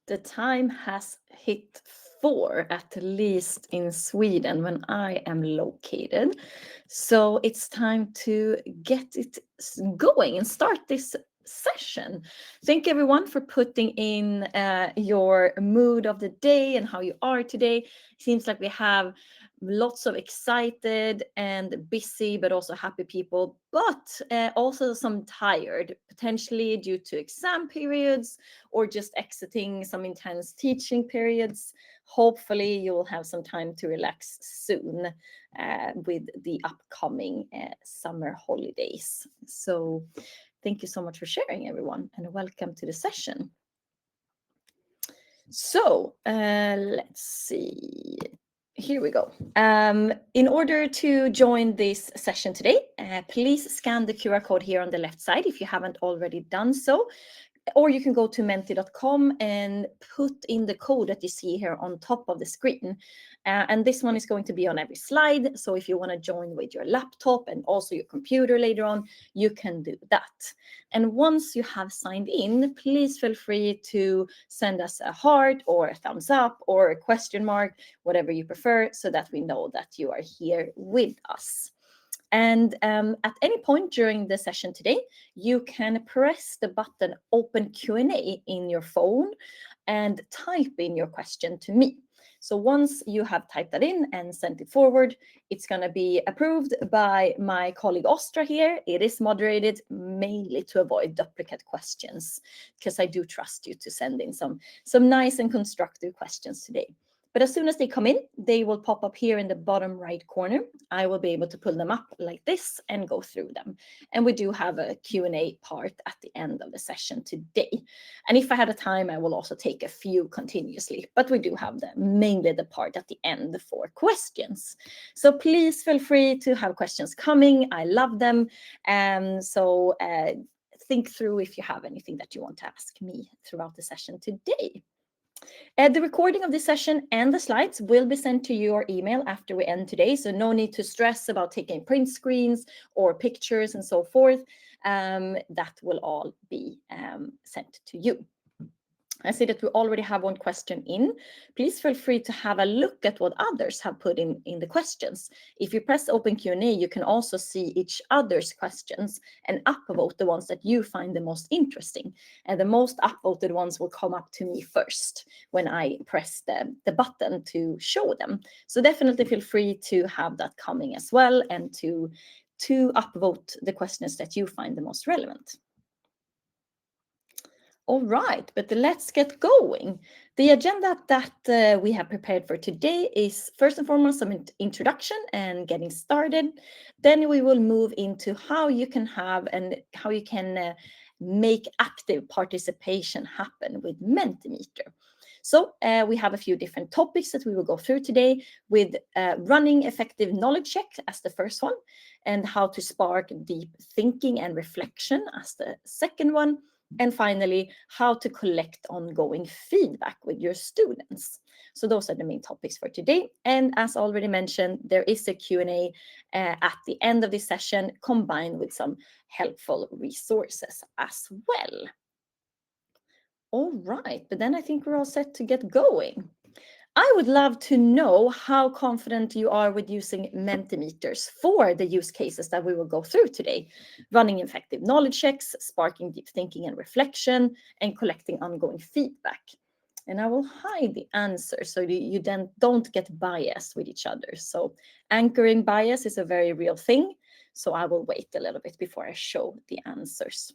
The time has hit 4, at least in Sweden, when I am located. So it's time to get it going and start this session. Thank everyone for putting in your mood of the day and how you are today. Seems like we have lots of excited and busy but also happy people, but also some tired, potentially due to exam periods or just exiting some intense teaching periods. Hopefully you will have some time to relax soon with the upcoming summer holidays. So thank you so much for sharing, everyone, and welcome to the session. So let's see. Here we go. In order to join this session today, please scan the QR code here on the left side if you haven't already done so. Or you can go to menti.com and put in the code that you see here on top of the screen. And this one is going to be on every slide. So if you want to join with your laptop and also your computer later on, you can do that. And once you have signed in, please feel free to send us a heart or a thumbs up or a question mark, whatever you prefer, so that we know that you are here with us. And at any point during the session today, you can press the button Open Q&A in your phone and type in your question to me. So once you have typed that in and sent it forward, it's going to be approved by my colleague Ostra here. It is moderated mainly to avoid duplicate questions, because I do trust you to send in some nice and constructive questions today. But as soon as they come in, they will pop up here in the bottom right corner. I will be able to pull them up like this and go through them. And we do have a Q&A part at the end of the session today. And if I had a time, I will also take a few continuously. But we do have mainly the part at the end for questions. So please feel free to have questions coming. I love them. So think through if you have anything that you want to ask me throughout the session today. The recording of this session and the slides will be sent to your email after we end today, so no need to stress about taking print screens or pictures and so forth. That will all be sent to you. I see that we already have one question in. Please feel free to have a look at what others have put in the questions. If you press Open Q&A, you can also see each other's questions and upvote the ones that you find the most interesting. And the most upvoted ones will come up to me first when I press the button to show them. So definitely feel free to have that coming as well, and to upvote the questions that you find the most relevant. All right, but let's get going. The agenda that we have prepared for today is first and foremost some introduction and getting started. Then we will move into how you can have and how you can make active participation happen with Mentimeter. So we have a few different topics that we will go through today, with running effective knowledge check as the first one, and how to spark deep thinking and reflection as the second one. And finally, how to collect ongoing feedback with your students. So those are the main topics for today. And as already mentioned, there is a Q&A at the end of this session, combined with some helpful resources as well. All right, but then I think we're all set to get going. I would love to know how confident you are with using Mentimeters for the use cases that we will go through today: running effective knowledge checks, sparking deep thinking and reflection, and collecting ongoing feedback. And I will hide the answer so you then don't get biased with each other. So anchoring bias is a very real thing. So I will wait a little bit before I show the answers.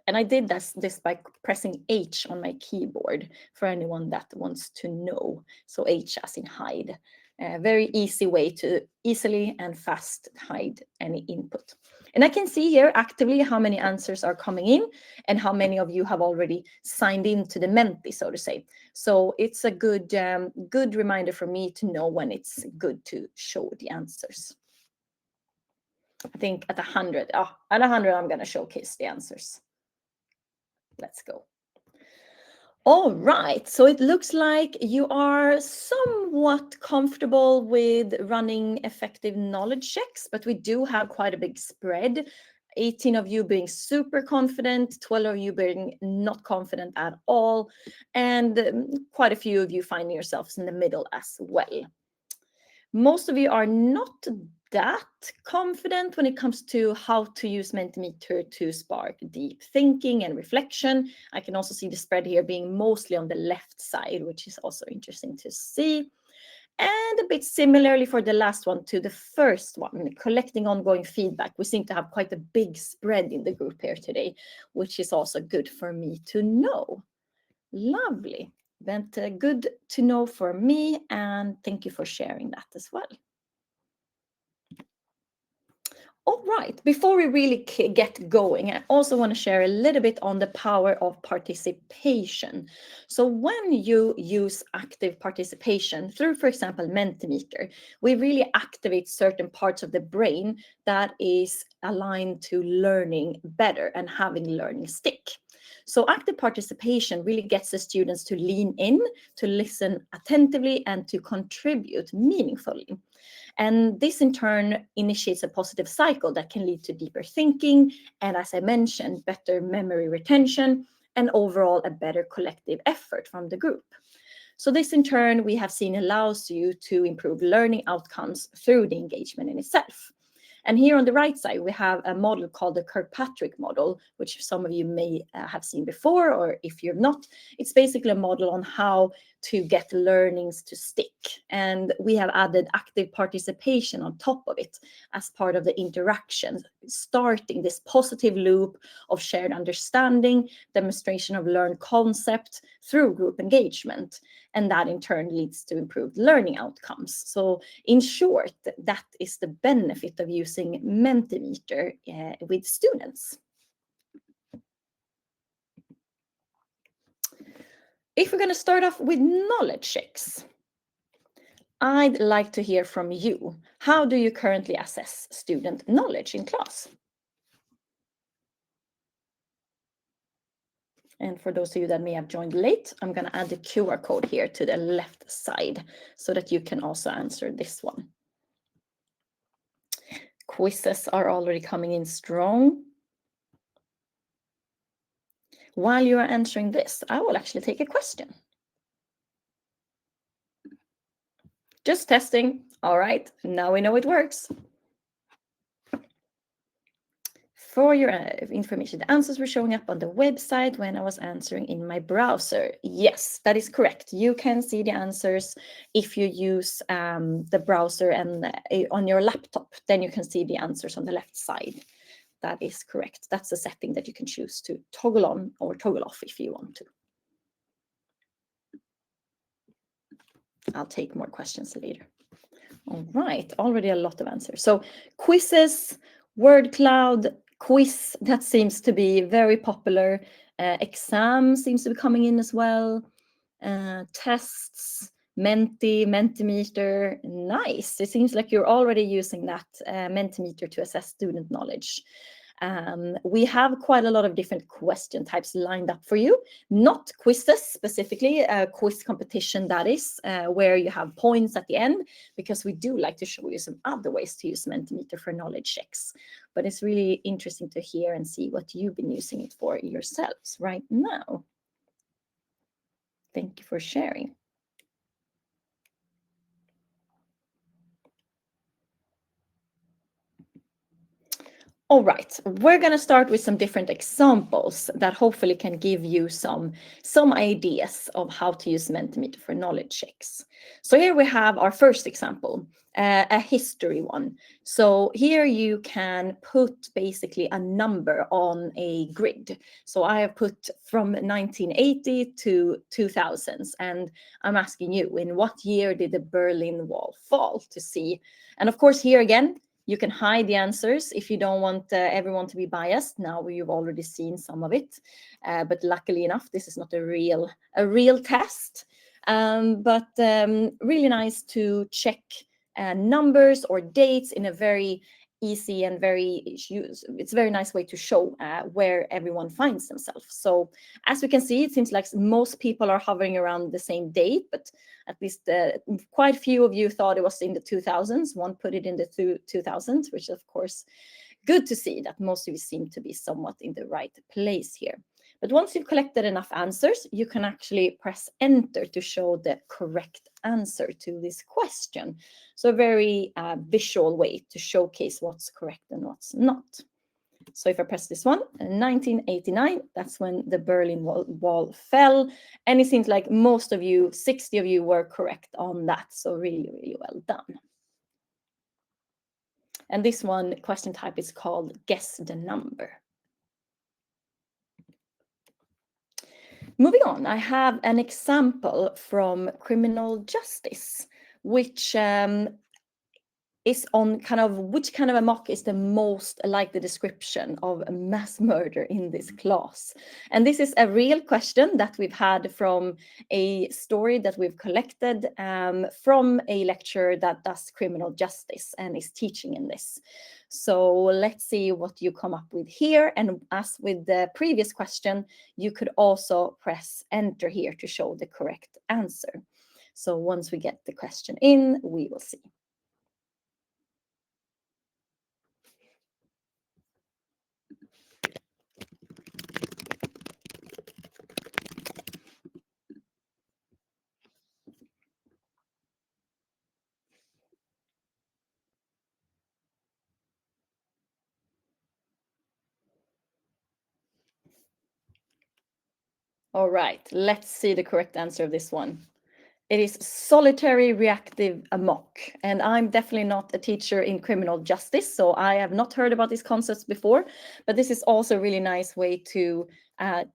And I did this by pressing H on my keyboard for anyone that wants to know. So H as in hide. A very easy way to easily and fast hide any input. And I can see here actively how many answers are coming in and how many of you have already signed in to the Menti, so to say. So it's a good reminder for me to know when it's good to show the answers. I think at 100, I'm going to showcase the answers. Let's go. All right, so it looks like you are somewhat comfortable with running effective knowledge checks, but we do have quite a big spread 18 of you being super confident, 12 of you being not confident at all, and quite a few of you finding yourselves in the middle as well. Most of you are not that confident when it comes to how to use Mentimeter to spark deep thinking and reflection. I can also see the spread here being mostly on the left side, which is also interesting to see. And a bit similarly for the last one to the first one, collecting ongoing feedback. We seem to have quite a big spread in the group here today, which is also good for me to know. Lovely. But good to know for me, and thank you for sharing that as well. All right, before we really get going, I also want to share a little bit on the power of participation. So when you use active participation through, for example, Mentimeter, we really activate certain parts of the brain that is aligned to learning better and having learning stick. So active participation really gets the students to lean in, to listen attentively, and to contribute meaningfully. And this in turn initiates a positive cycle that can lead to deeper thinking, and as I mentioned, better memory retention, and overall a better collective effort from the group. So this in turn, we have seen allows you to improve learning outcomes through the engagement in itself. And here on the right side, we have a model called the Kirkpatrick model, which some of you may have seen before, or if you've not, it's basically a model on how to get learnings to stick. And we have added active participation on top of it as part of the interaction, starting this positive loop of shared understanding, demonstration of learned concept through group engagement. And that in turn leads to improved learning outcomes. So in short, that is the benefit of using Mentimeter with students. If we're going to start off with knowledge checks, I'd like to hear from you. How do you currently assess student knowledge in class? And for those of you that may have joined late, I'm going to add the QR code here to the left side so that you can also answer this one. Quizzes are already coming in strong. While you are answering this, I will actually take a question. Just testing. All right, now we know it works. For your information, the answers were showing up on the website when I was answering in my browser. Yes, that is correct. You can see the answers if you use the browser and on your laptop, then you can see the answers on the left side. That is correct. That's a setting that you can choose to toggle on or toggle off if you want to. I'll take more questions later. All right, already a lot of answers. So quizzes, word cloud, quiz, that seems to be very popular. Exam seems to be coming in as well. Tests, Mentimeter, nice. It seems like you're already using that Mentimeter to assess student knowledge. We have quite a lot of different question types lined up for you. Not quizzes specifically, a quiz competition that is, where you have points at the end, because we do like to show you some other ways to use Mentimeter for knowledge checks. But it's really interesting to hear and see what you've been using it for yourselves right now. Thank you for sharing. All right, we're going to start with some different examples that hopefully can give you some ideas of how to use Mentimeter for knowledge checks. So here we have our first example, a history one. So here you can put basically a number on a grid. So I have put from 1980 to 2000s, and I'm asking you, in what year did the Berlin Wall fall, to see? And of course, here again, you can hide the answers if you don't want everyone to be biased. Now you've already seen some of it, but luckily enough, this is not a real test. But really nice to check numbers or dates in a very easy and it's a very nice way to show where everyone finds themselves. So as we can see, it seems like most people are hovering around the same date, but at least quite a few of you thought it was in the 2000s. One put it in the 2000s, which is of course good to see that most of you seem to be somewhat in the right place here. But once you've collected enough answers, you can actually press enter to show the correct answer to this question. So a very visual way to showcase what's correct and what's not. So if I press this one, 1989, that's when the Berlin Wall fell. And it seems like most of you, 60 of you, were correct on that. So really, really well done. And this one question type is called guess the number. Moving on, I have an example from criminal justice, which is on kind of which kind of a mock is the most like the description of a mass murder in this class. And this is a real question that we've had from a story that we've collected from a lecturer that does criminal justice and is teaching in this. So let's see what you come up with here. And as with the previous question, you could also press enter here to show the correct answer. So once we get the question in, we will see. All right, let's see the correct answer of this one. It is solitary reactive amok. And I'm definitely not a teacher in criminal justice, so I have not heard about these concepts before. But this is also a really nice way to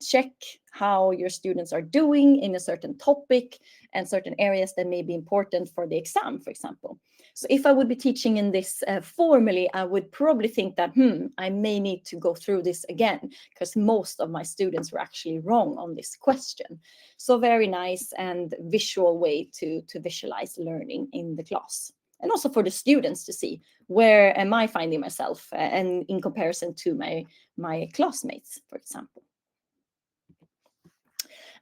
check how your students are doing in a certain topic and certain areas that may be important for the exam, for example. So if I would be teaching in this formally, I would probably think that, I may need to go through this again because most of my students were actually wrong on this question. So very nice and visual way to visualize learning in the class. And also for the students to see where am I finding myself and in comparison to my classmates, for example.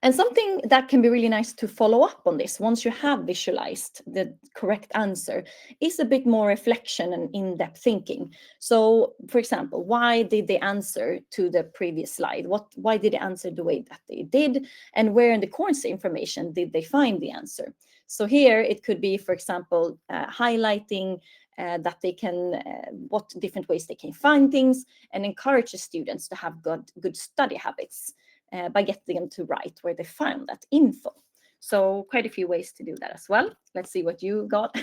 And something that can be really nice to follow up on this once you have visualized the correct answer is a bit more reflection and in-depth thinking. So, for example, why did they answer to the previous slide? Why did they answer the way that they did? And where in the course information did they find the answer? So here it could be, for example, highlighting that they can, what different ways they can find things and encourage the students to have good study habits. By getting them to write where they found that info. So quite a few ways to do that as well. Let's see what you got.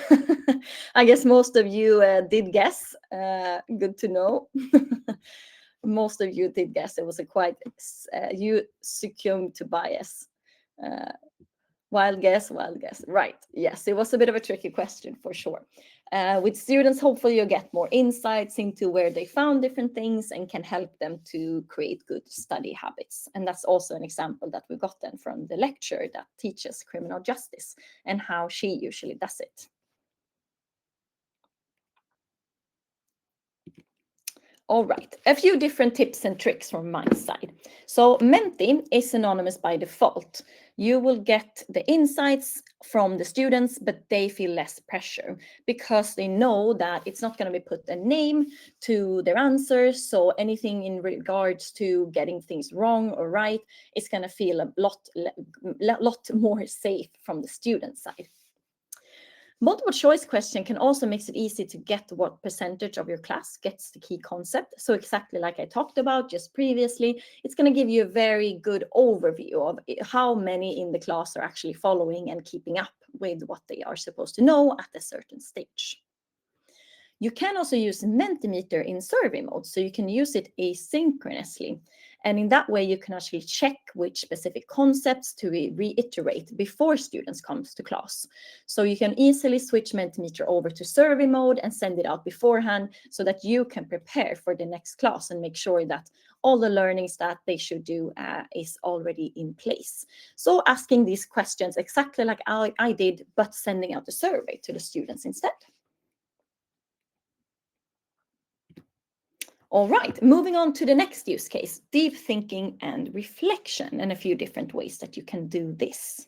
I guess most of you did guess. Good to know. Most of you did guess. It was a quite, you succumbed to bias. Wild guess. Right. Yes, it was a bit of a tricky question for sure. With students, hopefully you'll get more insights into where they found different things and can help them to create good study habits. And that's also an example that we got then from the lecturer that teaches criminal justice and how she usually does it. All right, a few different tips and tricks from my side. So Menti is anonymous by default. You will get the insights from the students, but they feel less pressure because they know that it's not going to be put a name to their answers. So anything in regards to getting things wrong or right is going to feel a lot more safe from the student side. Multiple choice question can also make it easy to get what percentage of your class gets the key concept. So exactly like I talked about just previously, it's going to give you a very good overview of how many in the class are actually following and keeping up with what they are supposed to know at a certain stage. You can also use Mentimeter in survey mode, so you can use it asynchronously. And in that way, you can actually check which specific concepts to reiterate before students come to class. So you can easily switch Mentimeter over to survey mode and send it out beforehand so that you can prepare for the next class and make sure that all the learnings that they should do is already in place. So asking these questions exactly like I did, but sending out the survey to the students instead. All right, moving on to the next use case, deep thinking and reflection, and a few different ways that you can do this.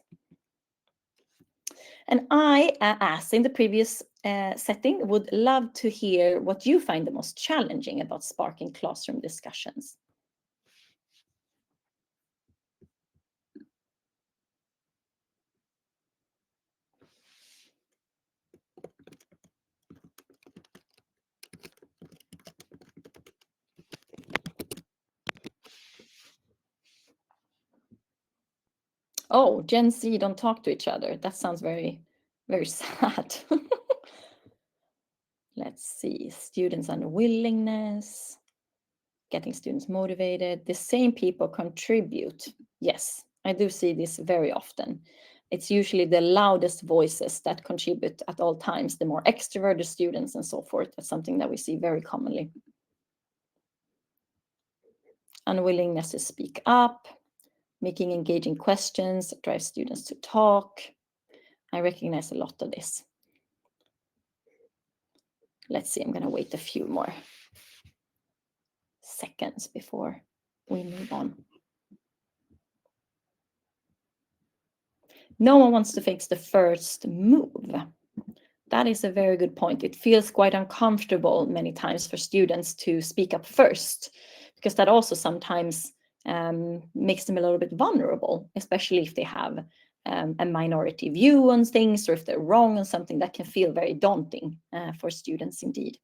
And I, as in the previous setting, would love to hear what you find the most challenging about sparking classroom discussions. Oh, Gen Z don't talk to each other. That sounds very, very sad. Let's see, students' unwillingness, getting students motivated. The same people contribute. Yes, I do see this very often. It's usually the loudest voices that contribute at all times, the more extroverted students and so forth. That's something that we see very commonly. Unwillingness to speak up, making engaging questions that drive students to talk. I recognize a lot of this. Let's see, I'm going to wait a few more seconds before we move on. No one wants to fix the first move. That is a very good point. It feels quite uncomfortable many times for students to speak up first, because that also sometimes makes them a little bit vulnerable, especially if they have a minority view on things, or if they're wrong on something. That can feel very daunting for students indeed.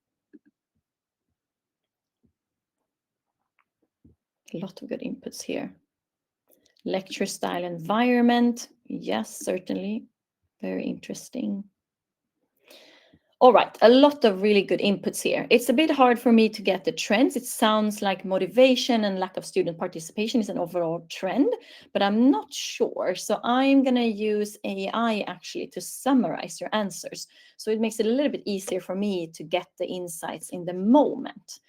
A lot of good inputs here. Lecture style environment. Yes, certainly. Very interesting. All right, a lot of really good inputs here. It's a bit hard for me to get the trends. It sounds like motivation and lack of student participation is an overall trend, but I'm not sure. So I'm going to use AI actually to summarize your answers. So it makes it a little bit easier for me to get the insights in the moment.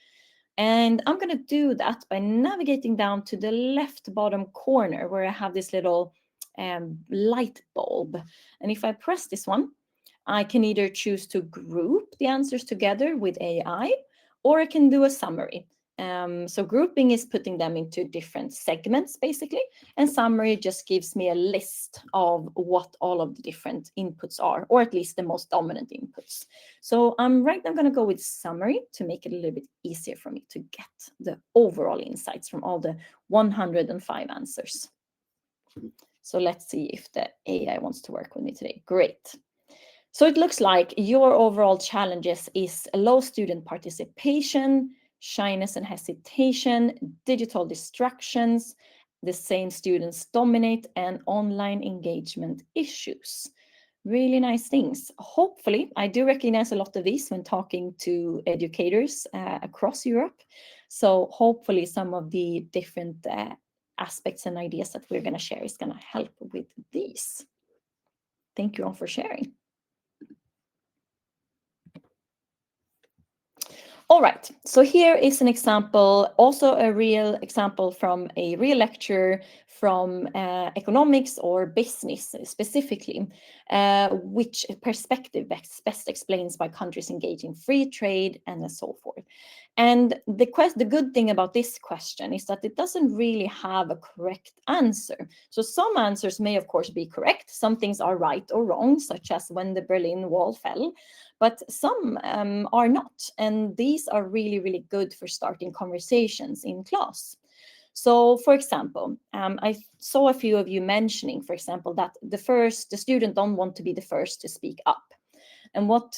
And I'm going to do that by navigating down to the left bottom corner where I have this little light bulb. And if I press this one, I can either choose to group the answers together with AI, or I can do a summary. So grouping is putting them into different segments, basically, and summary just gives me a list of what all of the different inputs are, or at least the most dominant inputs. So I'm right now going to go with summary to make it a little bit easier for me to get the overall insights from all the 105 answers. So let's see if the AI wants to work with me today. Great. So it looks like your overall challenges is low student participation, shyness and hesitation, digital distractions, the same students dominate, and online engagement issues. Really nice things. Hopefully, I do recognize a lot of these when talking to educators across Europe. So hopefully some of the different aspects and ideas that we're going to share is going to help with these. Thank you all for sharing. All right, so here is an example, also a real example from a real lecture from economics or business specifically, which perspective best explains why countries engage in free trade and so forth. And the good thing about this question is that it doesn't really have a correct answer. So some answers may, of course, be correct. Some things are right or wrong, such as when the Berlin Wall fell. But some are not. And these are really, really good for starting conversations in class. So, for example, I saw a few of you mentioning, for example, that the student don't want to be the first to speak up. And what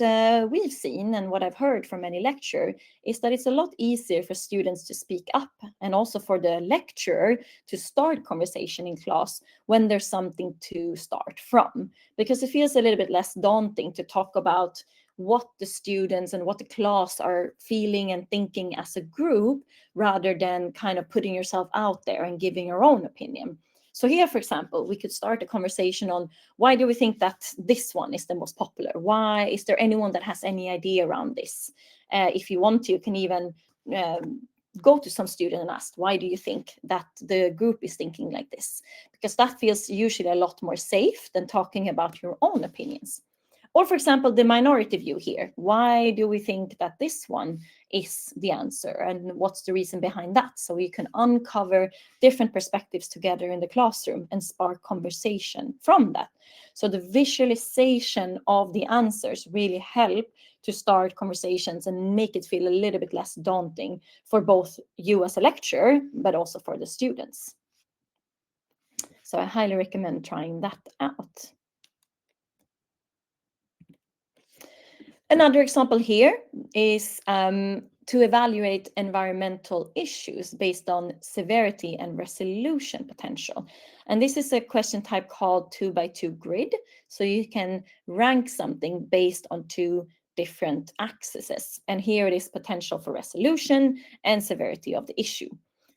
we've seen and what I've heard from many lecturers is that it's a lot easier for students to speak up and also for the lecturer to start conversation in class when there's something to start from, because it feels a little bit less daunting to talk about what the students and what the class are feeling and thinking as a group, rather than kind of putting yourself out there and giving your own opinion. So here, for example, we could start a conversation on why do we think that this one is the most popular? Why is there anyone that has any idea around this? If you want to, you can even go to some student and ask, why do you think that the group is thinking like this? Because that feels usually a lot more safe than talking about your own opinions. Or, for example, the minority view here. Why do we think that this one is the answer and what's the reason behind that. So you can uncover different perspectives together in the classroom and spark conversation from that. So the visualization of the answers really help to start conversations and make it feel a little bit less daunting for both you as a lecturer, but also for the students. So I highly recommend trying that out. Another example here is to evaluate environmental issues based on severity and resolution potential. And this is a question type called 2x2 grid. So you can rank something based on two different axes. And here it is potential for resolution and severity of the issue.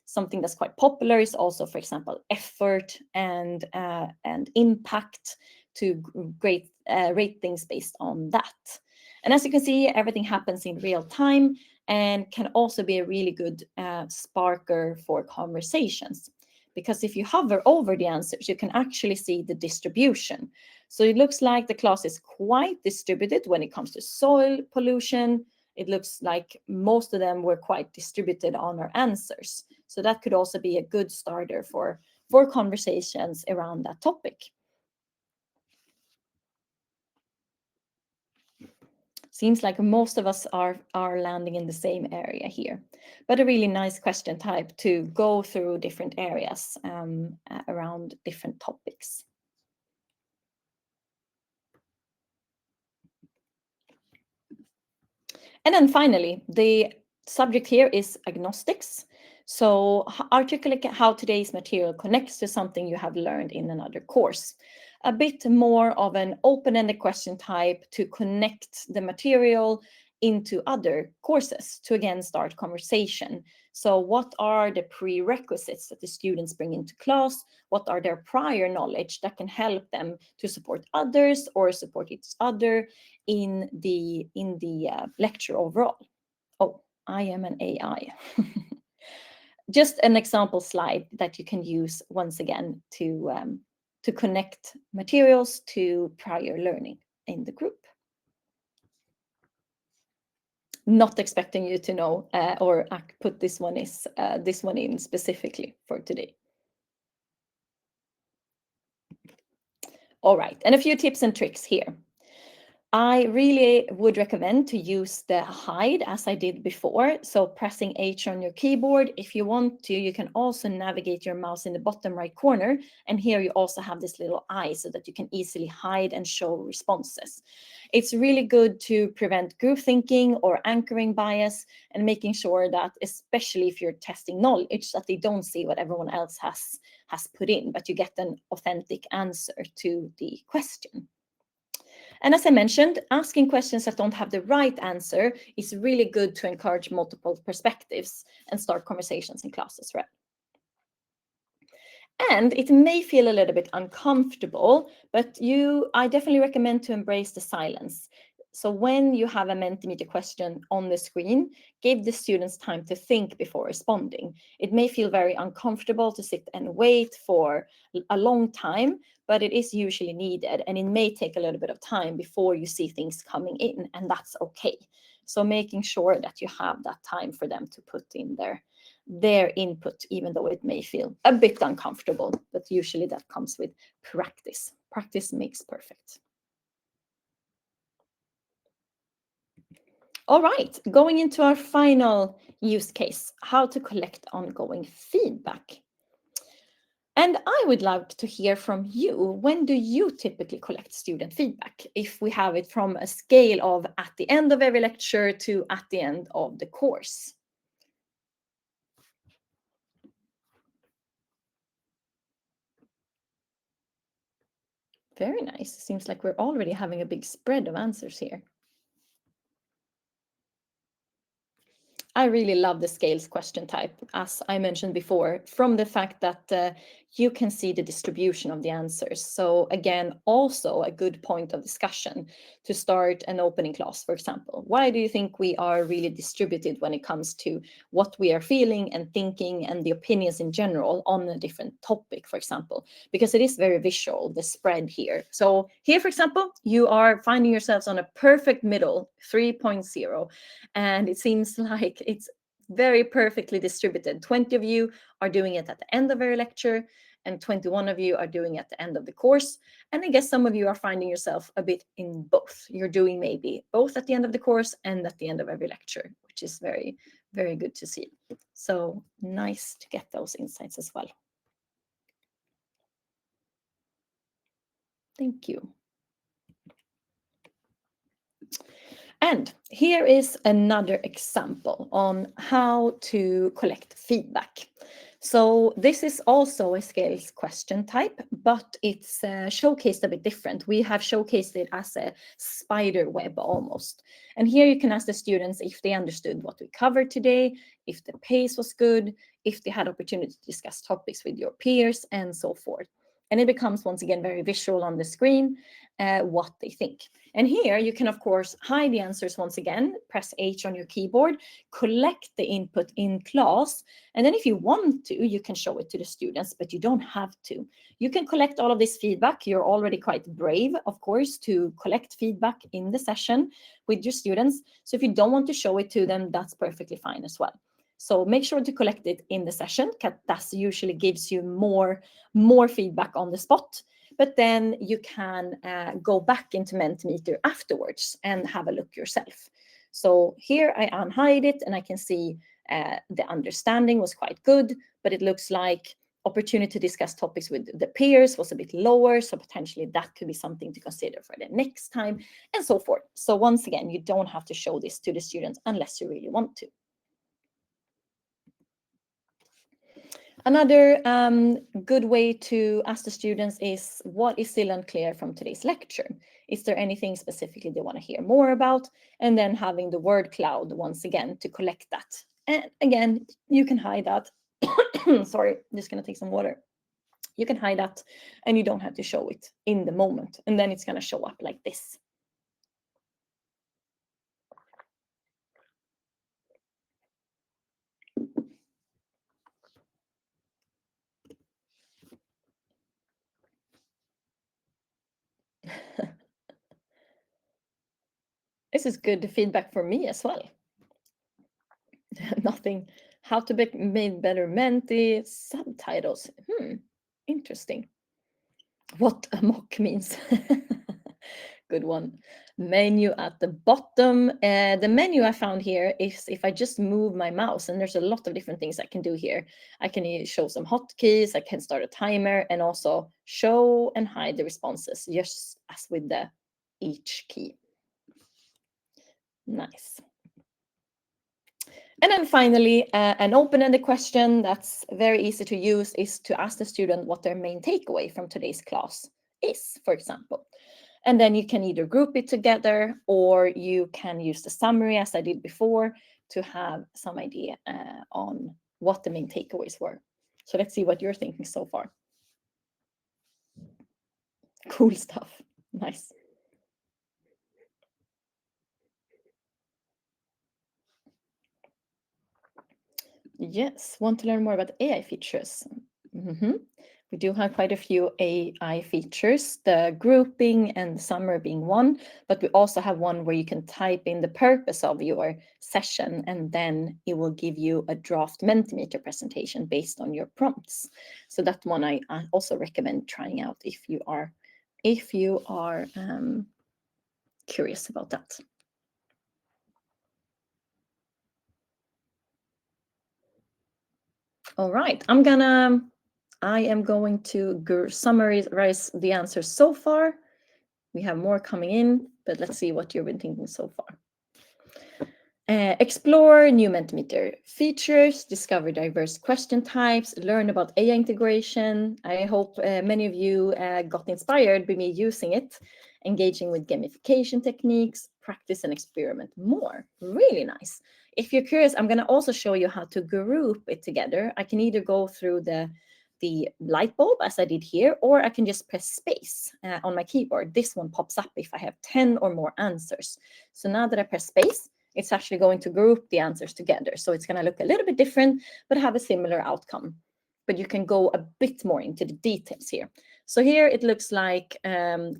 Something that's quite popular is also, for example, effort and impact to rate things based on that. And as you can see, everything happens in real time and can also be a really good sparker for conversations. Because if you hover over the answers, you can actually see the distribution. So it looks like the class is quite distributed when it comes to soil pollution. It looks like most of them were quite distributed on our answers. So that could also be a good starter for conversations around that topic. Seems like most of us are landing in the same area here, but a really nice question type to go through different areas around different topics. And then finally, the subject here is agnostics. So articulate how today's material connects to something you have learned in another course. A bit more of an open-ended question type to connect the material into other courses to again start conversation. So what are the prerequisites that the students bring into class? What are their prior knowledge that can help them to support others or support each other in the lecture overall? Oh, I am an AI. Just an example slide that you can use once again to connect materials to prior learning in the group. Not expecting you to know or put this one in specifically for today. All right, and a few tips and tricks here. I really would recommend to use the hide as I did before. So pressing H on your keyboard. If you want to, you can also navigate your mouse in the bottom right corner. And here you also have this little eye so that you can easily hide and show responses. It's really good to prevent group thinking or anchoring bias and making sure that, especially if you're testing knowledge, that they don't see what everyone else has put in, but you get an authentic answer to the question. And as I mentioned, asking questions that don't have the right answer is really good to encourage multiple perspectives and start conversations in class as well. And it may feel a little bit uncomfortable, but I definitely recommend to embrace the silence. So when you have a Mentimeter question on the screen, give the students time to think before responding. It may feel very uncomfortable to sit and wait for a long time, but it is usually needed, and it may take a little bit of time before you see things coming in, and that's okay. So making sure that you have that time for them to put in their input, even though it may feel a bit uncomfortable, but usually that comes with practice. Practice makes perfect. All right, going into our final use case, how to collect ongoing feedback. And I would love to hear from you. When do you typically collect student feedback? If we have it from a scale of at the end of every lecture to at the end of the course. Very nice. Seems like we're already having a big spread of answers here. I really love the scales question type, as I mentioned before, from the fact that you can see the distribution of the answers. So again, also a good point of discussion to start an opening class, for example. Why do you think we are really distributed when it comes to what we are feeling and thinking and the opinions in general on a different topic, for example? Because it is very visual, the spread here. So here, for example, you are finding yourselves on a perfect middle, 3.0, and it seems like it's very perfectly distributed. 20 of you are doing it at the end of every lecture, and 21 of you are doing it at the end of the course. And I guess some of you are finding yourself a bit in both. You're doing maybe both at the end of the course and at the end of every lecture, which is very, very good to see. So nice to get those insights as well. Thank you. And here is another example on how to collect feedback. So this is also a scales question type, but it's showcased a bit different. We have showcased it as a spider web almost. And here you can ask the students if they understood what we covered today, if the pace was good, if they had opportunity to discuss topics with your peers, and so forth. And it becomes, once again, very visual on the screen, what they think. And here you can, of course, hide the answers once again, press H on your keyboard, collect the input in class, and then if you want to, you can show it to the students, but you don't have to. You can collect all of this feedback. You're already quite brave, of course, to collect feedback in the session with your students. So if you don't want to show it to them, that's perfectly fine as well. So make sure to collect it in the session. That usually gives you more feedback on the spot. But then you can go back into Mentimeter afterwards and have a look yourself. So here I unhide it and I can see the understanding was quite good, but it looks like opportunity to discuss topics with the peers was a bit lower. So potentially that could be something to consider for the next time and so forth. So once again, you don't have to show this to the students unless you really want to. Another good way to ask the students is what is still unclear from today's lecture? Is there anything specifically they want to hear more about? And then having the word cloud once again to collect that. And again, you can hide that. Sorry, I'm just going to take some water. You can hide that and you don't have to show it in the moment. And then it's going to show up like this. This is good feedback for me as well. Nothing. How to be made better Menti subtitles. Interesting. What a mock means. Good one. Menu at the bottom. The menu I found here is if I just move my mouse, and there's a lot of different things I can do here. I can show some hotkeys, I can start a timer, and also show and hide the responses, just as with the each key. Nice. And then finally, an open-ended question that's very easy to use is to ask the student what their main takeaway from today's class is, for example. And then you can either group it together or you can use the summary as I did before to have some idea on what the main takeaways were. So let's see what you're thinking so far. Cool stuff. Nice. Yes, want to learn more about AI features? We do have quite a few AI features, the grouping and summary being one, but we also have one where you can type in the purpose of your session and then it will give you a draft Mentimeter presentation based on your prompts. So that one I also recommend trying out if you are curious about that. All right, I am going to summarize the answers so far. We have more coming in, but let's see what you've been thinking so far. Explore new Mentimeter features, discover diverse question types, learn about AI integration. I hope many of you got inspired by me using it, engaging with gamification techniques, practice and experiment more. Really nice. If you're curious, I'm going to also show you how to group it together. I can either go through the light bulb as I did here, or I can just press space on my keyboard. This one pops up if I have 10 or more answers. So now that I press space, it's actually going to group the answers together. So it's going to look a little bit different, but have a similar outcome. But you can go a bit more into the details here. So here it looks like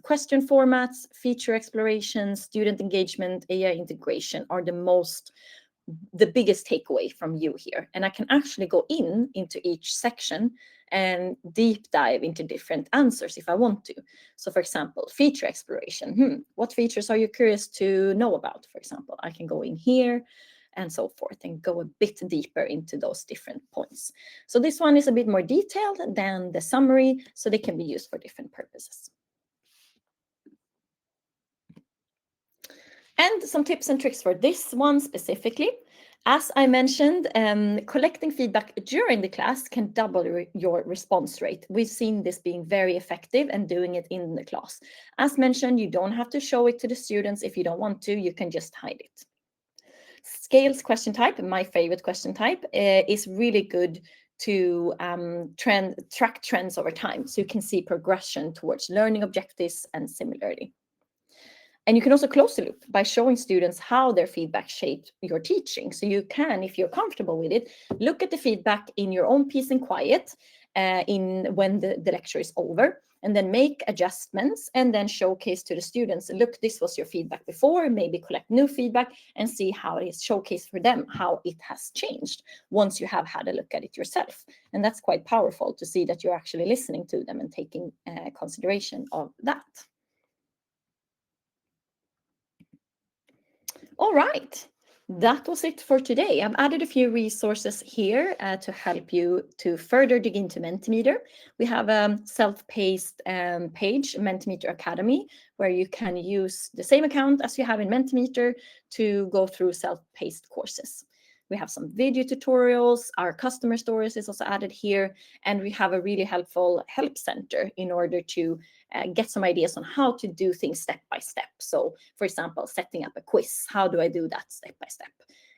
question formats, feature exploration, student engagement, AI integration are the biggest takeaway from you here. And I can actually go into each section and deep dive into different answers if I want to. So for example, feature exploration. What features are you curious to know about? For example, I can go in here and so forth and go a bit deeper into those different points. So this one is a bit more detailed than the summary, so they can be used for different purposes. And some tips and tricks for this one specifically. As I mentioned, collecting feedback during the class can double your response rate. We've seen this being very effective and doing it in the class. As mentioned, you don't have to show it to the students if you don't want to, you can just hide it. Scales question type, my favorite question type, is really good to track trends over time. So you can see progression towards learning objectives and similarly. And you can also close the loop by showing students how their feedback shaped your teaching. So you can, if you're comfortable with it, look at the feedback in your own peace and quiet when the lecture is over, and then make adjustments and then showcase to the students, look, this was your feedback before, maybe collect new feedback and see how it is showcased for them, how it has changed once you have had a look at it yourself. And that's quite powerful to see that you're actually listening to them and taking consideration of that. All right, that was it for today. I've added a few resources here to help you to further dig into Mentimeter. We have a self-paced page, Mentimeter Academy, where you can use the same account as you have in Mentimeter to go through self-paced courses. We have some video tutorials, our customer stories is also added here, and we have a really helpful help center in order to get some ideas on how to do things step by step. So for example, setting up a quiz, how do I do that step by step?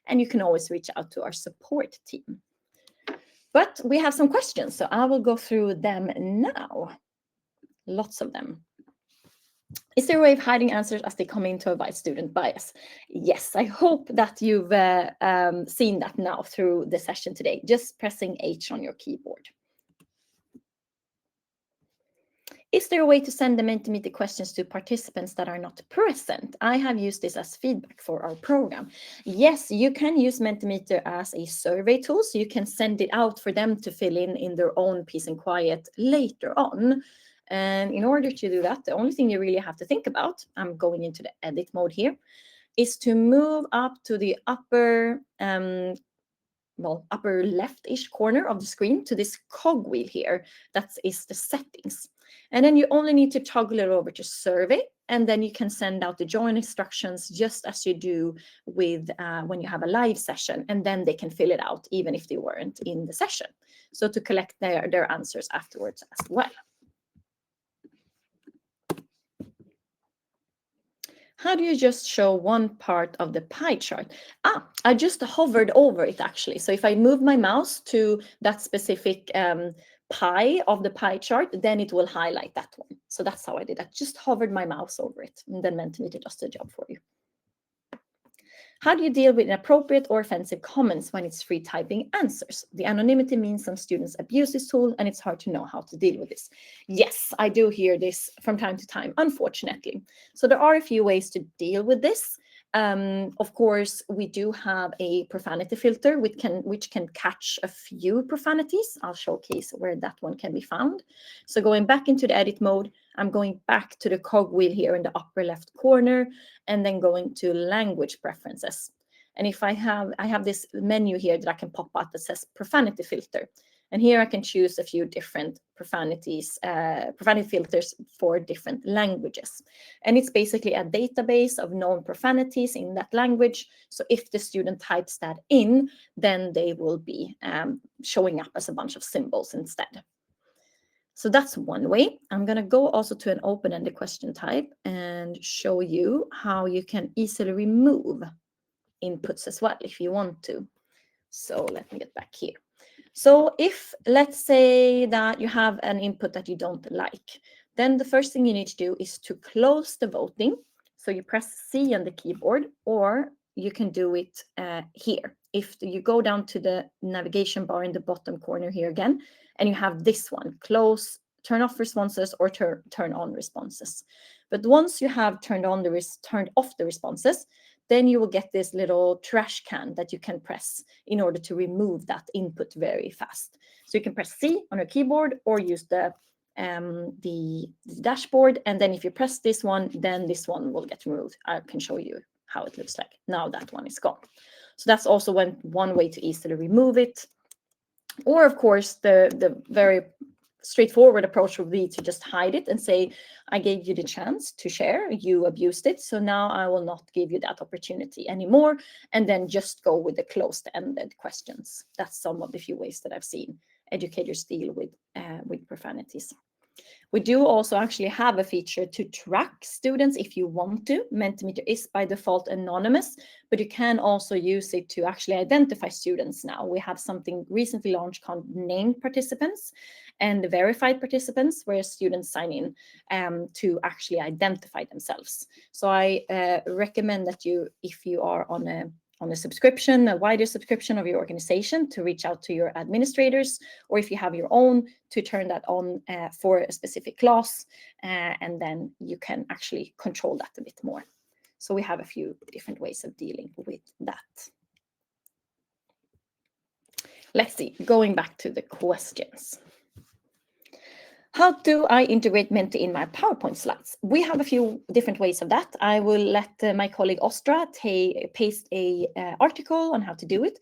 And you can always reach out to our support team. But we have some questions, so I will go through them now. Lots of them. Is there a way of hiding answers as they come in to avoid student bias? Yes, I hope that you've seen that now through the session today, just pressing H on your keyboard. Is there a way to send the Mentimeter questions to participants that are not present? I have used this as feedback for our program. Yes, you can use Mentimeter as a survey tool, so you can send it out for them to fill in their own peace and quiet later on. And in order to do that, the only thing you really have to think about, I'm going into the edit mode here, is to move up to the upper upper left-ish corner of the screen to this cogwheel here. That is the settings. And then you only need to toggle it over to survey, and then you can send out the join instructions just as you do with when you have a live session, and then they can fill it out even if they weren't in the session. So to collect their answers afterwards as well. How do you just show one part of the pie chart? I just hovered over it actually. So if I move my mouse to that specific pie of the pie chart, then it will highlight that one. So that's how I did that. Just hovered my mouse over it, and then Mentimeter does the job for you. How do you deal with inappropriate or offensive comments when it's free typing answers? The anonymity means some students abuse this tool, and it's hard to know how to deal with this. Yes, I do hear this from time to time, unfortunately. So there are a few ways to deal with this. Of course, we do have a profanity filter which can catch a few profanities. I'll showcase where that one can be found. So going back into the edit mode, I'm going back to the cogwheel here in the upper left corner, and then going to language preferences. And if I have this menu here that I can pop out that says profanity filter. And here I can choose a few different profanity filters for different languages. And it's basically a database of known profanities in that language. So if the student types that in, then they will be showing up as a bunch of symbols instead. So that's one way. I'm going to go also to an open-ended question type and show you how you can easily remove inputs as well if you want to. So let me get back here. So if, let's say that you have an input that you don't like, then the first thing you need to do is to close the voting. So you press C on the keyboard, or you can do it here. If you go down to the navigation bar in the bottom corner here again, and you have this one, close, turn off responses, or turn on responses. But once you have turned off the responses, then you will get this little trash can that you can press in order to remove that input very fast. So you can press C on your keyboard or use the dashboard. And then if you press this one, then this one will get removed. I can show you how it looks like. Now that one is gone. So that's also one way to easily remove it. Or of course, the very straightforward approach would be to just hide it and say, I gave you the chance to share, you abused it, so now I will not give you that opportunity anymore, and then just go with the closed-ended questions. That's some of the few ways that I've seen educators deal with profanities. We do also actually have a feature to track students if you want to. Mentimeter is by default anonymous, but you can also use it to actually identify students now. We have something recently launched called named participants and verified participants, where students sign in to actually identify themselves. So I recommend that you, if you are on a subscription, a wider subscription of your organization, to reach out to your administrators, or if you have your own, to turn that on for a specific class, and then you can actually control that a bit more. So we have a few different ways of dealing with that. Let's see, going back to the questions. How do I integrate Menti in my PowerPoint slides? We have a few different ways of that. I will let my colleague Ostra paste a article on how to do it.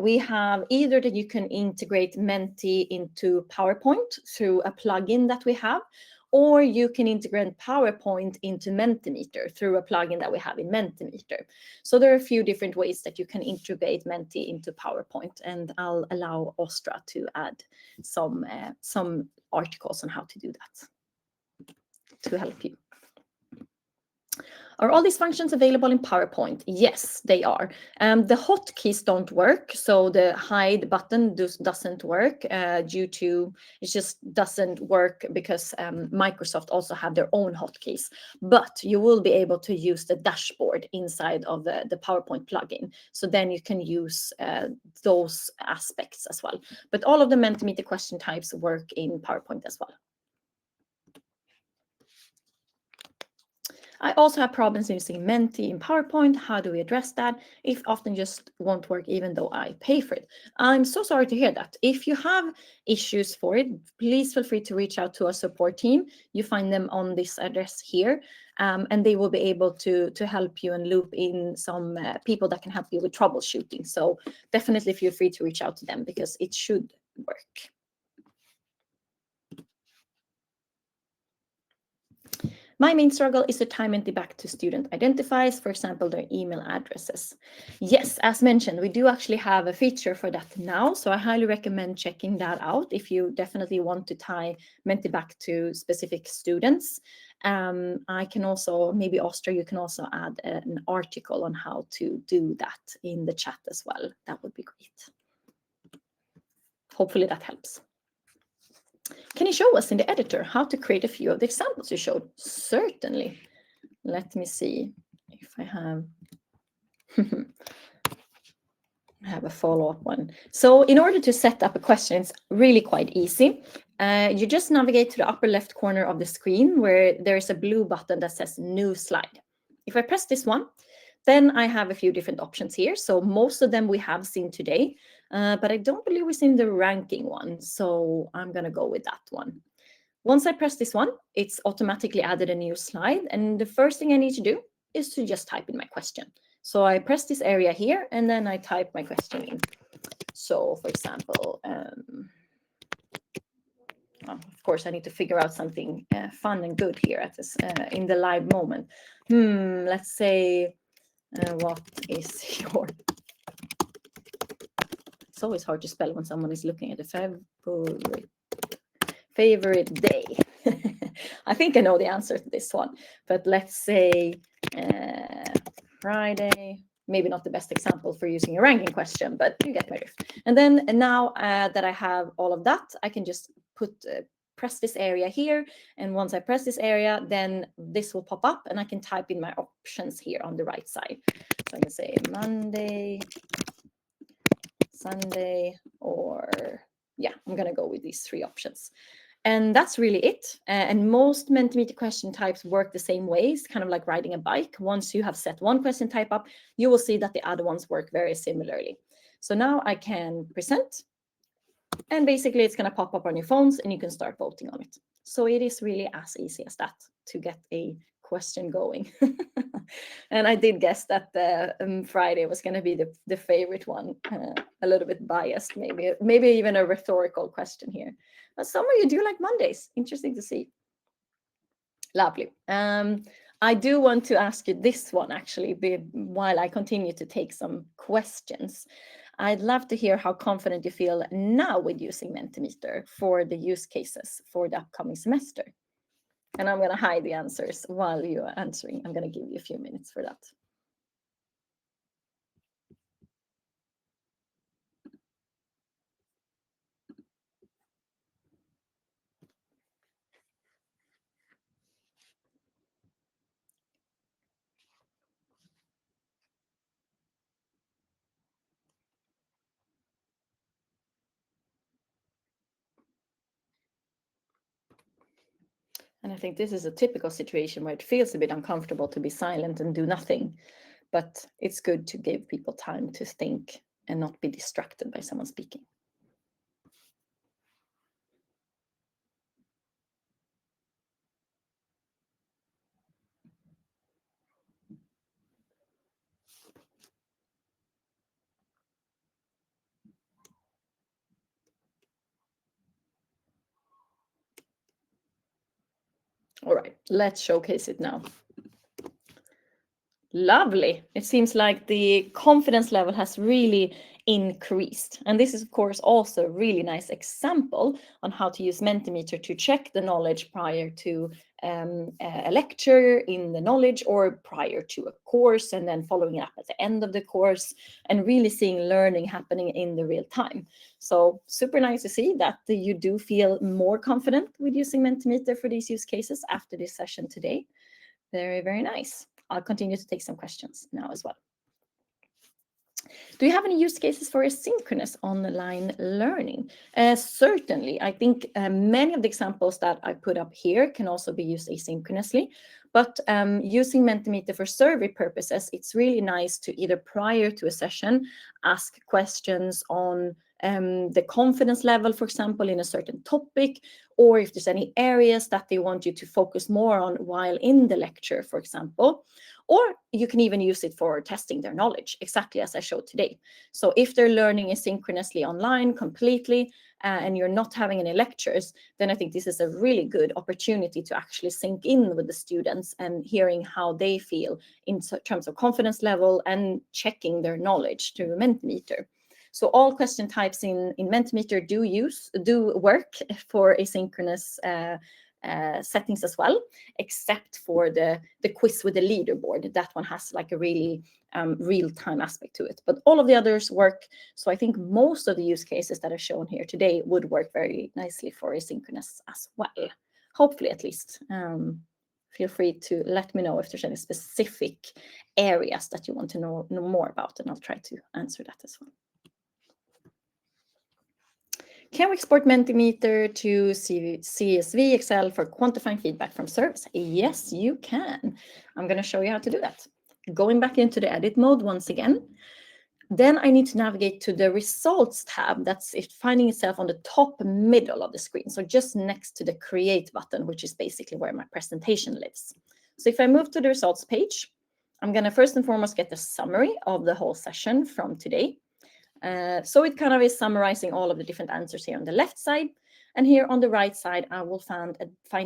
We have either that you can integrate Menti into PowerPoint through a plugin that we have, or you can integrate PowerPoint into Mentimeter through a plugin that we have in Mentimeter. So there are a few different ways that you can integrate Menti into PowerPoint, and I'll allow Ostra to add some articles on how to do that to help you. Are all these functions available in PowerPoint? Yes, they are. The hotkeys don't work, so the hide button doesn't work due to, it just doesn't work because Microsoft also have their own hotkeys. But you will be able to use the dashboard inside of the PowerPoint plugin. So then you can use those aspects as well. But all of the Mentimeter question types work in PowerPoint as well. I also have problems using Menti in PowerPoint. How do we address that? It often just won't work even though I pay for it. I'm so sorry to hear that. If you have issues for it, please feel free to reach out to our support team. You find them on this address here, and they will be able to help you and loop in some people that can help you with troubleshooting. So definitely feel free to reach out to them because it should work. My main struggle is to tie Menti back to student identifiers, for example, their email addresses. Yes, as mentioned, we do actually have a feature for that now, so I highly recommend checking that out if you definitely want to tie Menti back to specific students. I can also, maybe Ostra, you can also add an article on how to do that in the chat as well. That would be great. Hopefully that helps. Can you show us in the editor how to create a few of the examples you showed? Certainly. Let me see if I have a follow-up one. So in order to set up a question, it's really quite easy. You just navigate to the upper left corner of the screen where there is a blue button that says New Slide. If I press this one, then I have a few different options here. So most of them we have seen today, but I don't believe we've seen the ranking one. So I'm going to go with that one. Once I press this one, it's automatically added a new slide. And the first thing I need to do is to just type in my question. So I press this area here, and then I type my question in. So for example, Of course, I need to figure out something fun and good here at this in the live moment. Let's say, what is your... It's always hard to spell when someone is looking at the favorite day. I think I know the answer to this one, but let's say Friday. Maybe not the best example for using a ranking question, but you get my drift. And then now that I have all of that, I can just press this area here. And once I press this area, then this will pop up and I can type in my options here on the right side. So I can say Monday, Sunday, or yeah, I'm going to go with these 3 options. And that's really it. And most Mentimeter question types work the same ways, kind of like riding a bike. Once you have set one question type up, you will see that the other ones work very similarly. So now I can present, and basically it's going to pop up on your phones and you can start voting on it. So it is really as easy as that to get a question going. And I did guess that Friday was going to be the favorite one. A little bit biased, maybe even a rhetorical question here. But some of you do like Mondays. Interesting to see. Lovely. I do want to ask you this one actually, while I continue to take some questions. I'd love to hear how confident you feel now with using Mentimeter for the use cases for the upcoming semester. And I'm going to hide the answers while you are answering. I'm going to give you a few minutes for that. And I think this is a typical situation where it feels a bit uncomfortable to be silent and do nothing. But it's good to give people time to think and not be distracted by someone speaking. All right, let's showcase it now. Lovely. It seems like the confidence level has really increased. And this is, of course, also a really nice example on how to use Mentimeter to check the knowledge prior to a lecture in the knowledge, or prior to a course, and then following up at the end of the course, and really seeing learning happening in the real time. So super nice to see that you do feel more confident with using Mentimeter for these use cases after this session today. Very, very nice. I'll continue to take some questions now as well. Do you have any use cases for asynchronous online learning? Certainly. I think many of the examples that I put up here can also be used asynchronously. But using Mentimeter for survey purposes, it's really nice to either prior to a session ask questions on the confidence level, for example, in a certain topic, or if there's any areas that they want you to focus more on while in the lecture, for example. Or you can even use it for testing their knowledge, exactly as I showed today. So if they're learning asynchronously online completely, and you're not having any lectures, then I think this is a really good opportunity to actually sink in with the students and hearing how they feel in terms of confidence level and checking their knowledge through Mentimeter. So all question types in Mentimeter do work for asynchronous settings as well, except for the quiz with the leaderboard. That one has like a really real-time aspect to it. But all of the others work. So I think most of the use cases that are shown here today would work very nicely for asynchronous as well. Hopefully, at least. Feel free to let me know if there's any specific areas that you want to know more about, and I'll try to answer that as well. Can we export Mentimeter to CSV Excel for quantifying feedback from service? Yes, you can. I'm going to show you how to do that. Going back into the edit mode once again. Then I need to navigate to the results tab. That's it, finding itself on the top middle of the screen. So just next to the create button, which is basically where my presentation lives. So if I move to the results page, I'm going to first and foremost get the summary of the whole session from today. So it kind of is summarizing all of the different answers here on the left side. And here on the right side, I will find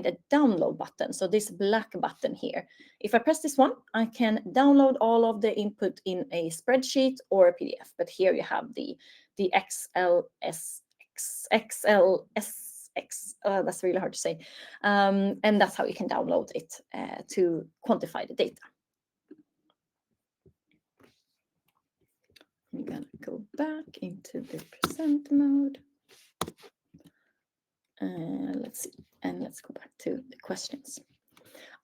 a download button. So this black button here. If I press this one, I can download all of the input in a spreadsheet or a PDF. But here you have the XLSX, that's really hard to say. And that's how you can download it to quantify the data. I'm gonna go back into the present mode. Let's see, and let's go back to the questions.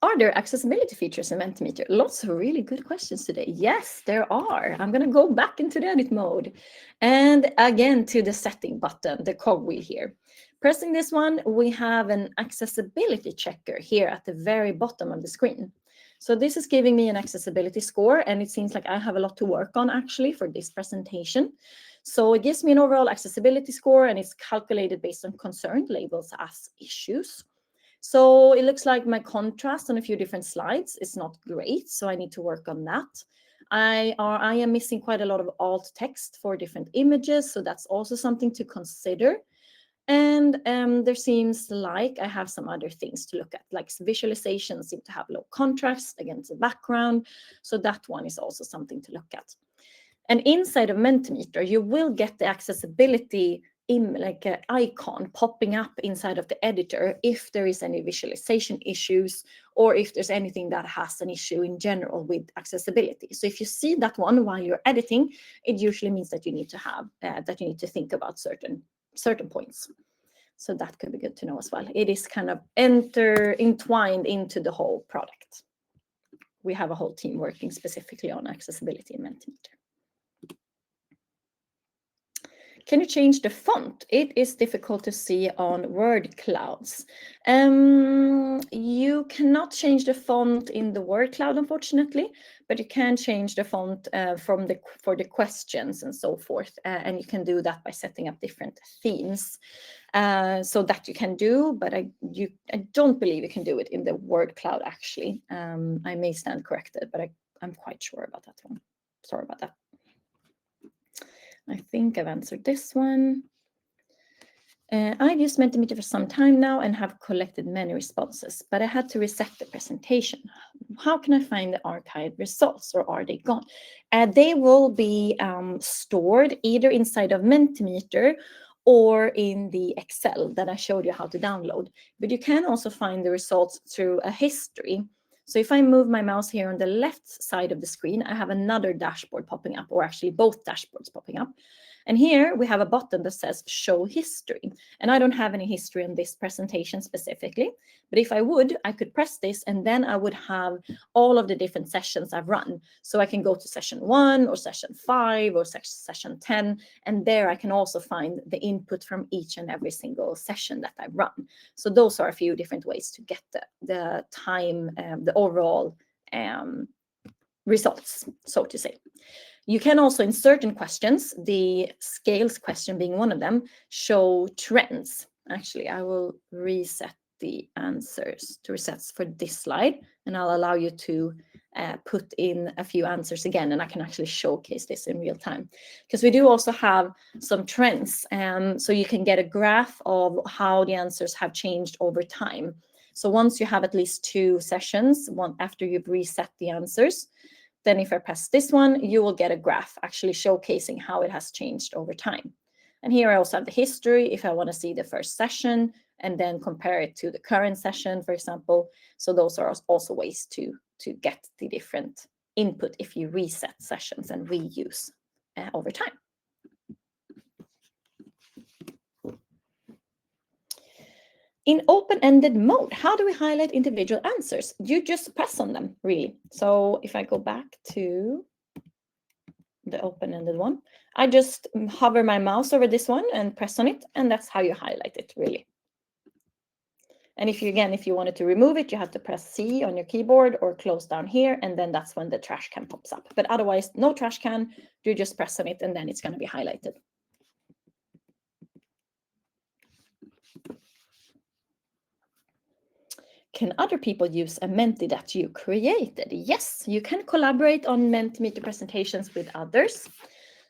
Are there accessibility features in Mentimeter? Lots of really good questions today. Yes, there are. I'm going to go back into the edit mode and again to the setting button, the cogwheel here. Pressing this one, we have an accessibility checker here at the very bottom of the screen. So this is giving me an accessibility score, and it seems like I have a lot to work on actually for this presentation. So it gives me an overall accessibility score, and it's calculated based on concerned labels as issues. So it looks like my contrast on a few different slides is not great, so I need to work on that. I am missing quite a lot of alt text for different images, so that's also something to consider. And there seems like I have some other things to look at, like visualizations seem to have low contrast against the background. So that one is also something to look at. And inside of Mentimeter, you will get the accessibility like an icon popping up inside of the editor if there is any visualization issues or if there's anything that has an issue in general with accessibility. So if you see that one while you're editing, it usually means that you need to have that you need to think about certain points. So that could be good to know as well. It is kind of entwined into the whole product. We have a whole team working specifically on accessibility in Mentimeter. Can you change the font? It is difficult to see on word clouds. You cannot change the font in the word cloud, unfortunately, but you can change the font for the questions and so forth. And you can do that by setting up different themes. So that you can do, but I don't believe you can do it in the word cloud, actually. I may stand corrected, but I'm quite sure about that one. Sorry about that. I think I've answered this one. I've used Mentimeter for some time now and have collected many responses, but I had to reset the presentation. How can I find the archived results, or are they gone? They will be stored either inside of Mentimeter or in the Excel that I showed you how to download. But you can also find the results through a history. So if I move my mouse here on the left side of the screen, I have another dashboard popping up, or actually both dashboards popping up. And here we have a button that says show history. And I don't have any history on this presentation specifically, but if I would, I could press this and then I would have all of the different sessions I've run. So I can go to session 1 or session 5 or session 10, and there I can also find the input from each and every single session that I've run. So those are a few different ways to get the time, the overall results, so to say. You can also, in certain questions, the scales question being one of them, show trends. Actually, I will reset the answers to resets for this slide, and I'll allow you to put in a few answers again, and I can actually showcase this in real time. Because we do also have some trends, so you can get a graph of how the answers have changed over time. So once you have at least 2 sessions, one after you've reset the answers, then if I press this one, you will get a graph actually showcasing how it has changed over time. And here I also have the history if I want to see the first session and then compare it to the current session, for example. So those are also ways to get the different input if you reset sessions and reuse over time. In open-ended mode, how do we highlight individual answers? You just press on them, really. So if I go back to the open-ended one, I just hover my mouse over this one and press on it, and that's how you highlight it, really. And if you wanted to remove it, you have to press C on your keyboard or close down here, and then that's when the trash can pops up. But otherwise, no trash can, you just press on it, and then it's going to be highlighted. Can other people use a Menti that you created? Yes, you can collaborate on Mentimeter presentations with others.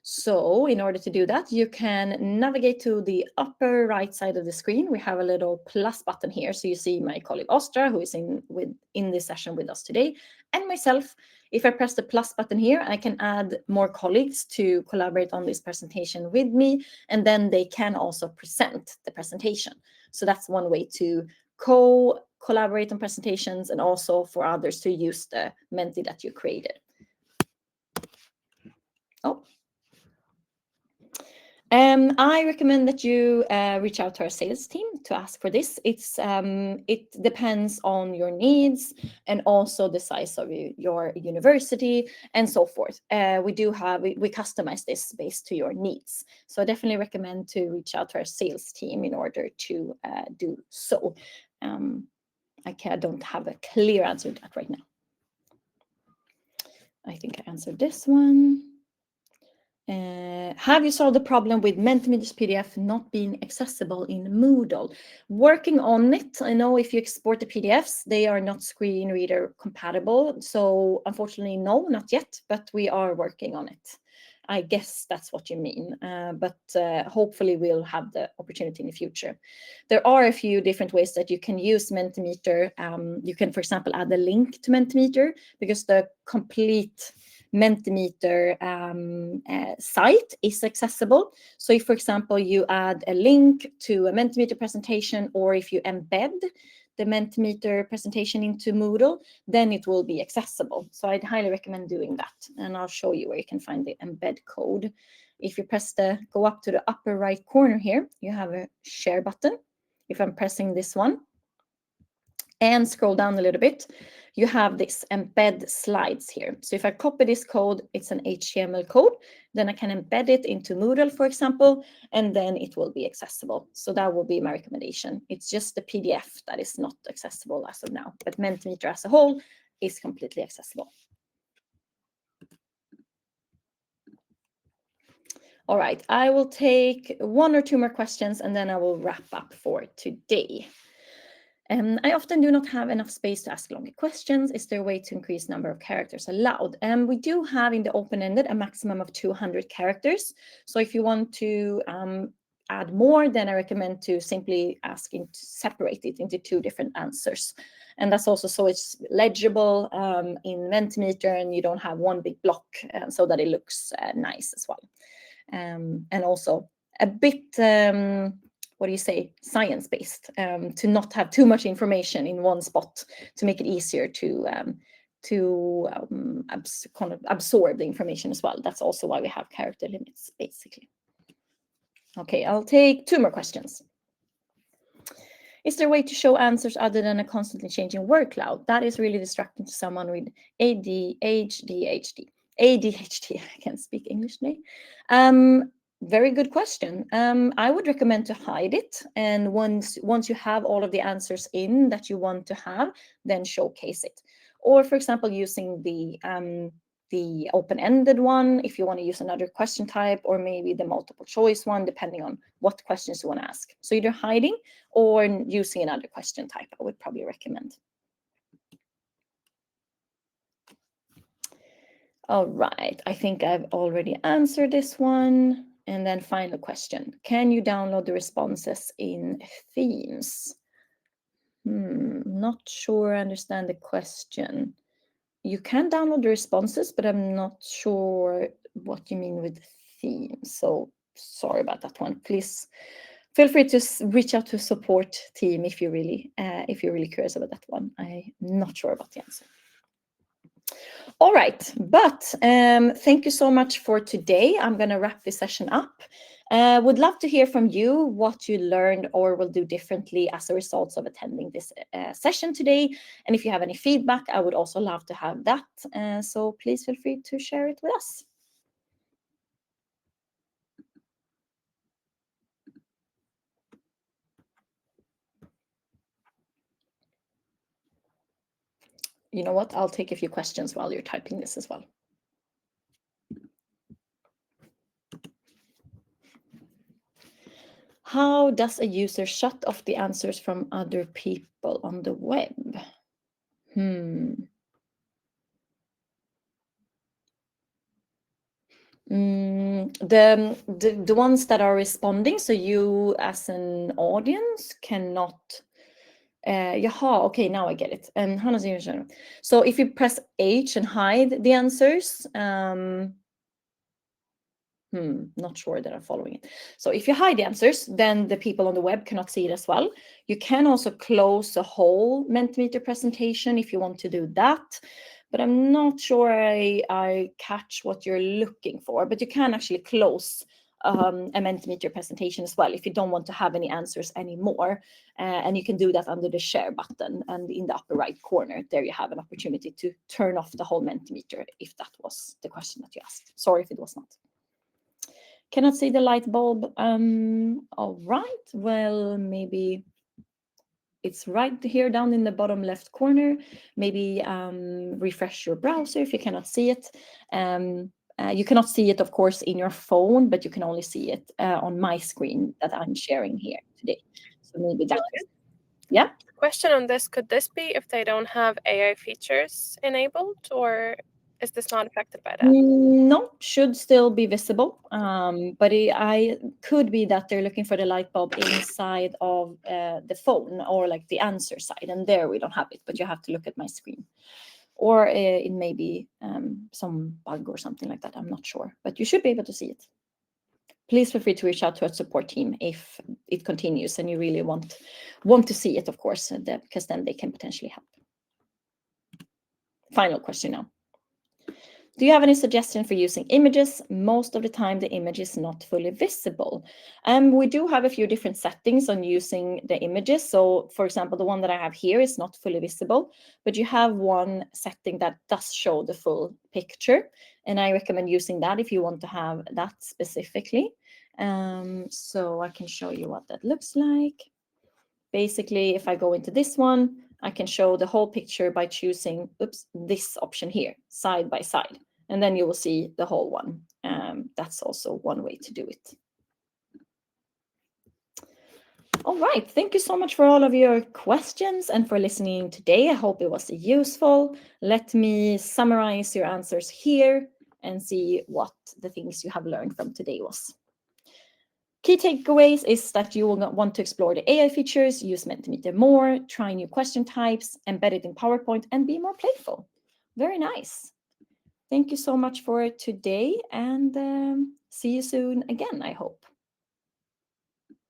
So in order to do that, you can navigate to the upper right side of the screen. We have a little plus button here. So you see my colleague Ostra, who is in this session with us today, and myself. If I press the plus button here, I can add more colleagues to collaborate on this presentation with me, and then they can also present the presentation. So that's one way to collaborate on presentations and also for others to use the Menti that you created. Oh. I recommend that you reach out to our sales team to ask for this. It depends on your needs and also the size of your university and so forth. We customize this based to your needs. So I definitely recommend to reach out to our sales team in order to do so. I don't have a clear answer to that right now. I think I answered this one. Have you solved the problem with Mentimeter's PDF not being accessible in Moodle? Working on it. I know if you export the PDFs, they are not screen reader compatible. So unfortunately, no, not yet, but we are working on it. I guess that's what you mean, but hopefully we'll have the opportunity in the future. There are a few different ways that you can use Mentimeter. You can, for example, add a link to Mentimeter because the complete Mentimeter site is accessible. So if, for example, you add a link to a Mentimeter presentation, or if you embed the Mentimeter presentation into Moodle, then it will be accessible. So I'd highly recommend doing that. And I'll show you where you can find the embed code. If you go up to the upper right corner here, you have a share button. If I'm pressing this one and scroll down a little bit, you have this embed slides here. So if I copy this code, it's an HTML code, then I can embed it into Moodle, for example, and then it will be accessible. So that will be my recommendation. It's just the PDF that is not accessible as of now, but Mentimeter as a whole is completely accessible. All right, I will take 1 or 2 more questions and then I will wrap up for today. I often do not have enough space to ask longer questions. Is there a way to increase number of characters allowed? We do have in the open-ended a maximum of 200 characters. So if you want to add more, then I recommend to simply asking to separate it into 2 different answers. And that's also so it's legible in Mentimeter and you don't have one big block so that it looks nice as well. And also a bit what do you say, science-based, to not have too much information in one spot, to make it easier to kind of absorb the information as well. That's also why we have character limits, basically. Okay, I'll take 2 more questions. Is there a way to show answers other than a constantly changing word cloud? That is really distracting to someone with ADHD. I can't speak English today. Very good question. I would recommend to hide it. And once you have all of the answers in that you want to have, then showcase it. Or, for example, using the open-ended one, if you want to use another question type, or maybe the multiple choice one, depending on what questions you want to ask. So either hiding or using another question type, I would probably recommend. All right, I think I've already answered this one. And then final question, can you download the responses in Themes? Not sure I understand the question. You can download the responses, but I'm not sure what you mean with Themes. So sorry about that one. Please feel free to reach out to support team if you're really curious about that one. I'm not sure about the answer. All right, but thank you so much for today. I'm going to wrap this session up. Would love to hear from you what you learned or will do differently as a result of attending this session today. And if you have any feedback, I would also love to have that. So please feel free to share it with us. You know what? I'll take a few questions while you're typing this as well. How does a user shut off the answers from other people on the web? The ones that are responding, so you as an audience cannot. Jaha, okay, now I get it. And so if you press H and hide the answers, not sure that I'm following it. So if you hide the answers, then the people on the web cannot see it as well. You can also close the whole Mentimeter presentation if you want to do that. But I'm not sure I catch what you're looking for. But you can actually close a Mentimeter presentation as well if you don't want to have any answers anymore. And you can do that under the share button. And in the upper right corner, there you have an opportunity to turn off the whole Mentimeter if that was the question that you asked. Sorry if it was not. Cannot see the light bulb. All right. Well, maybe it's right here down in the bottom left corner. Maybe refresh your browser if you cannot see it. You cannot see it, of course, in your phone, but you can only see it on my screen that I'm sharing here today. So maybe that. Yeah. Question on this: could this be if they don't have AI features enabled, or is this not affected by that? No, should still be visible, but I could be that they're looking for the light bulb inside of the phone or like the answer side, and there we don't have it, but you have to look at my screen. Or it may be some bug or something like that. I'm not sure, but you should be able to see it. Please feel free to reach out to our support team if it continues and you really want to see it, of course, because then they can potentially help. Final question now. Do you have any suggestion for using images? Most of the time, the image is not fully visible. We do have a few different settings on using the images. So, for example, the one that I have here is not fully visible, but you have one setting that does show the full picture. And I recommend using that if you want to have that specifically. So I can show you what that looks like. Basically, if I go into this one, I can show the whole picture by choosing this option here, side by side. And then you will see the whole one. That's also one way to do it. All right. Thank you so much for all of your questions and for listening today. I hope it was useful. Let me summarize your answers here and see what the things you have learned from today was. Key takeaways is that you will want to explore the AI features, use Mentimeter more, try new question types, embed it in PowerPoint, and be more playful. Very nice. Thank you so much for today, and see you soon again, I hope.